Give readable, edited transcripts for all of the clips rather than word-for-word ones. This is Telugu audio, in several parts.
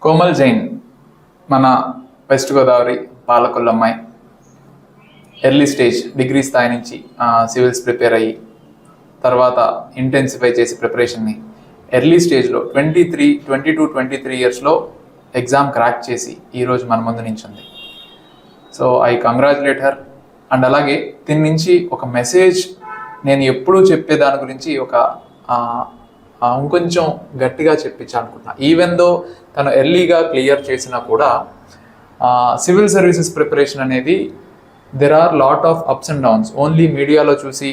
కోమల్ జైన్ మన వెస్ట్ గోదావరి పాలకొల్లు అమ్మాయి. ఎర్లీ స్టేజ్ డిగ్రీ స్థాయి నుంచి సివిల్స్ ప్రిపేర్ అయ్యి తర్వాత ఇంటెన్సిఫై చేసి ప్రిపరేషన్ని ఎర్లీ స్టేజ్లో 22-23 ఇయర్స్లో ఎగ్జామ్ క్రాక్ చేసి ఈరోజు మన ముందు నించుంది. So I congratulate her. And అలాగే దీని నుంచి ఒక మెసేజ్ నేను ఎప్పుడూ చెప్పే దాని గురించి ఇంకొంచెం గట్టిగా చెప్పించాలనుకుంటున్నా. ఈవెన్ దో తను ఎర్లీగా క్లియర్ చేసినా కూడా సివిల్ సర్వీసెస్ ప్రిపరేషన్ అనేది there are lot of ups and downs. Only మీడియాలో చూసి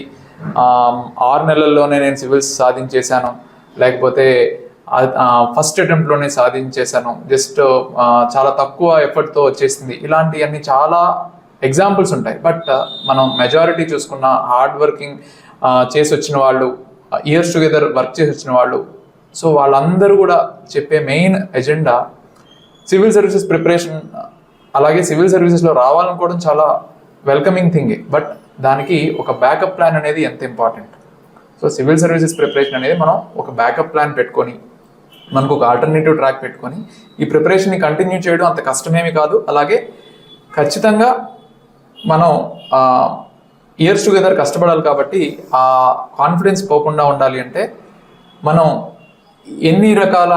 6 నెలల్లోనే నేను సివిల్స్ సాధించేశాను, లేకపోతే ఫస్ట్ అటెంప్ట్లోనే సాధించేశాను, జస్ట్ చాలా తక్కువ ఎఫర్ట్తో వచ్చేసింది, ఇలాంటివన్నీ చాలా ఎగ్జాంపుల్స్ ఉంటాయి. బట్ మనం మెజారిటీ చూసుకున్న హార్డ్ వర్కింగ్ చేసి వచ్చిన వాళ్ళు, ఇయర్స్ టుగెదర్ వర్క్ చేసి వచ్చిన వాళ్ళు, సో వాళ్ళందరూ కూడా చెప్పే main agenda civil services preparation. అలాగే సివిల్ సర్వీసెస్లో రావాలనుకోవడం చాలా వెల్కమింగ్ థింగే, బట్ దానికి ఒక బ్యాకప్ ప్లాన్ అనేది ఎంత important. So civil services preparation అనేది మనం ఒక బ్యాకప్ ప్లాన్ పెట్టుకొని, మనకు ఒక ఆల్టర్నేటివ్ ట్రాక్ పెట్టుకొని ఈ ప్రిపరేషన్ని కంటిన్యూ చేయడం అంత కష్టమేమి కాదు. అలాగే ఖచ్చితంగా మనం ఇయర్స్ టుగెదర్ కష్టపడాలి. కాబట్టి ఆ కాన్ఫిడెన్స్ పోకుండా ఉండాలి అంటే మనం ఎన్ని రకాల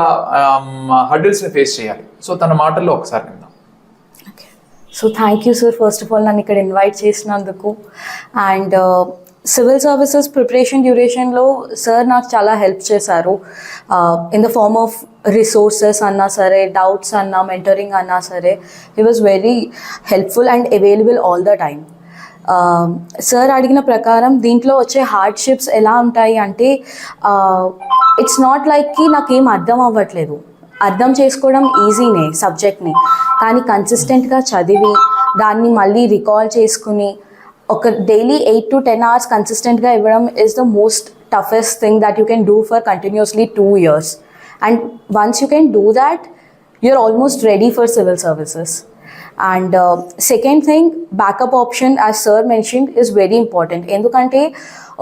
హర్డిల్స్ని ఫేస్ చేయాలి. సో తన మాటల్లో ఒకసారి విందాం. So thank you sir, first of all నన్ను ఇక్కడ ఇన్వైట్ చేసినందుకు. అండ్ సివిల్ సర్వీసెస్ ప్రిపరేషన్ డ్యూరేషన్లో సార్ నాకు చాలా హెల్ప్ చేశారు. In the form of resources అన్నా సరే, డౌట్స్ అన్నా, మెంటరింగ్ అన్నా సరే, he was very helpful and available all the time. Sir అడిగిన ప్రకారం దీంట్లో వచ్చే హార్డ్షిప్స్ ఎలా ఉంటాయి అంటే, ఇట్స్ నాట్ లైక్ కి నాకేం అర్థం అవ్వట్లేదు, అర్థం చేసుకోవడం ఈజీనే సబ్జెక్ట్ని, కానీ కన్సిస్టెంట్గా చదివి దాన్ని మళ్ళీ రికాల్ చేసుకుని ఒక డైలీ 8 to 10 hours కన్సిస్టెంట్గా ఇవ్వడం is the most toughest thing that you can do for continuously 2 years. And once you can do that, you're almost ready for civil services. And second thing, backup option as sir mentioned is very important. ఎందుకంటే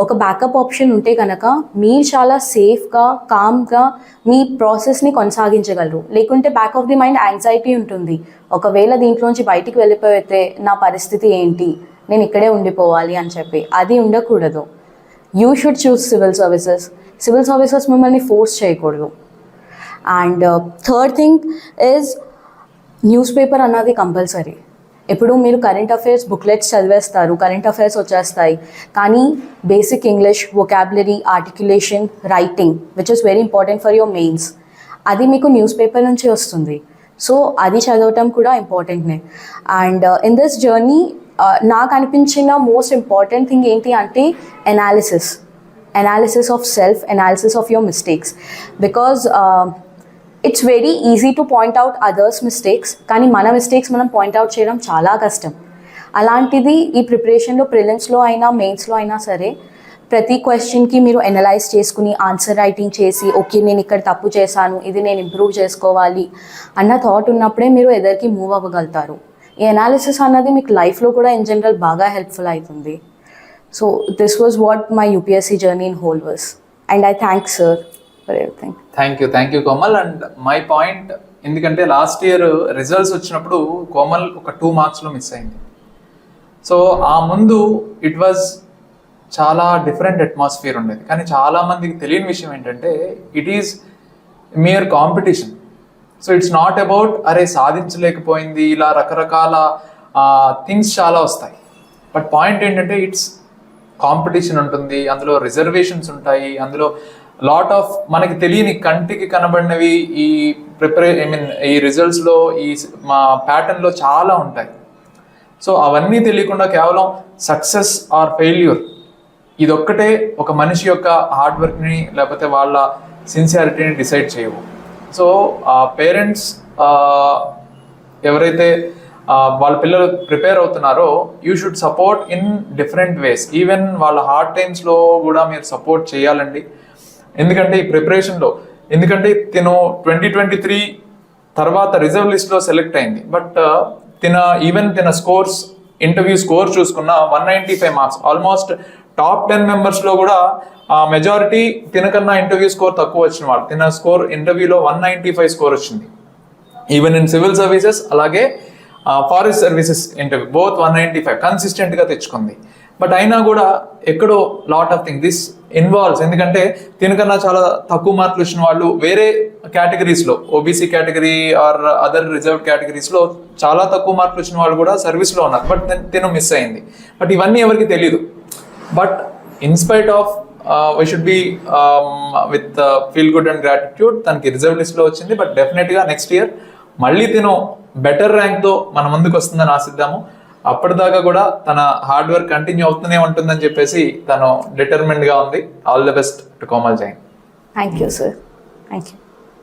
ఒక బ్యాకప్ ఆప్షన్ ఉంటే కనుక మీరు చాలా సేఫ్గా, కామ్గా మీ ప్రాసెస్ని కొనసాగించగలరు. లేకుంటే back of the mind anxiety ఉంటుంది, ఒకవేళ దీంట్లోంచి బయటికి వెళ్ళిపోతే నా పరిస్థితి ఏంటి, నేను ఇక్కడే ఉండిపోవాలి అని చెప్పి. అది ఉండకూడదు. You should choose civil services. Civil services మిమ్మల్ని ఫోర్స్ చేయకూడదు. And third thing is news paper అన్నది కంపల్సరీ. ఇప్పుడు మీరు కరెంట్ అఫైర్స్ బుక్లెట్స్ చదివేస్తారు, కరెంట్ అఫైర్స్ వచ్చేస్తాయి, కానీ basic English, vocabulary, articulation, writing which is very important for your mains, అది మీకు న్యూస్ పేపర్ నుంచి వస్తుంది. సో అది చదవటం కూడా ఇంపార్టెంట్నే. అండ్ ఇన్ దిస్ జర్నీ నాకు అనిపించిన మోస్ట్ ఇంపార్టెంట్ థింగ్ ఏంటి అంటే analysis of self, analysis of your mistakes. Because it's very easy to point out others mistakes, కానీ మన మిస్టేక్స్ మనం పాయింట్అవుట్ చేయడం చాలా కష్టం. అలాంటిది ఈ ప్రిపరేషన్లో, ప్రిలిమ్స్లో అయినా మెయిన్స్లో అయినా సరే, ప్రతి క్వశ్చన్కి మీరు అనలైజ్ చేసుకుని ఆన్సర్ రైటింగ్ చేసి, ఓకే నేను ఇక్కడ తప్పు చేశాను, ఇది నేను ఇంప్రూవ్ చేసుకోవాలి అన్న థాట్ ఉన్నప్పుడే మీరు ఎదరికి మూవ్ అవ్వగలుగుతారు. ఈ అనాలిసిస్ అన్నది మీకు లైఫ్లో కూడా ఇన్ జనరల్ బాగా హెల్ప్ఫుల్ అవుతుంది. So this was what my UPSC journey in whole was. And I thank sir for everything. Thank you Komal. And my point, ఎందుకంటే లాస్ట్ ఇయర్ రిజల్ట్స్ వచ్చినప్పుడు కోమల్ ఒక 2 మార్క్స్లో మిస్ అయింది. సో ఆ ముందు ఇట్ వాజ్ చాలా డిఫరెంట్ అట్మాస్ఫియర్ ఉండేది. కానీ చాలామందికి తెలియని విషయం ఏంటంటే, it is mere competition. So it's not about అరే సాధించలేకపోయింది, ఇలా రకరకాల థింగ్స్ చాలా వస్తాయి. బట్ పాయింట్ ఏంటంటే ఇట్స్ కాంపిటీషన్ ఉంటుంది, అందులో రిజర్వేషన్స్ ఉంటాయి, అందులో లాట్ ఆఫ్ మనకి తెలియని, కంటికి కనబడినవి ఈ ఈ రిజల్ట్స్లో, ఈ మా ప్యాటర్న్లో చాలా ఉంటాయి. సో అవన్నీ తెలియకుండా కేవలం సక్సెస్ ఆర్ ఫెయిల్యూర్ ఇదొక్కటే ఒక మనిషి యొక్క హార్డ్ వర్క్ని లేకపోతే వాళ్ళ సిన్సియారిటీని డిసైడ్ చేయవు. సో పేరెంట్స్ ఎవరైతే వాళ్ళ పిల్లలు ప్రిపేర్ అవుతున్నారో, you should support in different ways. Even వాళ్ళ హార్డ్ టైమ్స్లో కూడా మీరు సపోర్ట్ చేయాలండి. ఎందుకంటే ఈ ప్రిపరేషన్లో, ఎందుకంటే తిను 2023 తర్వాత రిజర్వ్ లిస్ట్లో సెలెక్ట్ అయింది. బట్ తిన స్కోర్స్, ఇంటర్వ్యూ స్కోర్ చూసుకున్న 195 మార్క్స్, ఆల్మోస్ట్ టాప్ 10 మెంబర్స్లో కూడా మెజారిటీ తినకన్నా ఇంటర్వ్యూ స్కోర్ తక్కువ వచ్చిన వాళ్ళు. తిన స్కోర్ ఇంటర్వ్యూలో 195 స్కోర్ వచ్చింది. ఈవెన్ ఇన్ సివిల్ సర్వీసెస్ అలాగే ఫారెస్ట్ సర్వీసెస్ ఇంటర్వ్యూ బోత్ 195 కన్సిస్టెంట్గా తెచ్చుకుంది. బట్ అయినా కూడా ఎక్కడో lot of thing this involves, ఎందుకంటే దీనికన్నా చాలా తక్కువ మార్కులు వచ్చిన వాళ్ళు వేరే కేటగిరీస్లో, OBC category or other reserved కేటగిరీస్లో చాలా తక్కువ మార్కులు వచ్చిన వాళ్ళు కూడా సర్వీస్లో ఉన్నారు. బట్ తిను మిస్ అయింది. బట్ ఇవన్నీ ఎవరికి తెలియదు. But in spite of we should be with feel good and gratitude, తనకి రిజర్వ్ లిస్ట్లో వచ్చింది. బట్ డెఫినెట్గా నెక్స్ట్ ఇయర్ మళ్ళీ తిను బెటర్ ర్యాంక్తో మన ముందుకు వస్తుందని ఆశిద్దాము. అప్పటిదాకా కూడా తన హార్డ్ వర్క్ కంటిన్యూ అవుతూనే ఉంటుందని చెప్పేసి తను డిటర్మిన్డ్గా ఉంది. All the best to Komal Jain. Thank you sir. Thank you.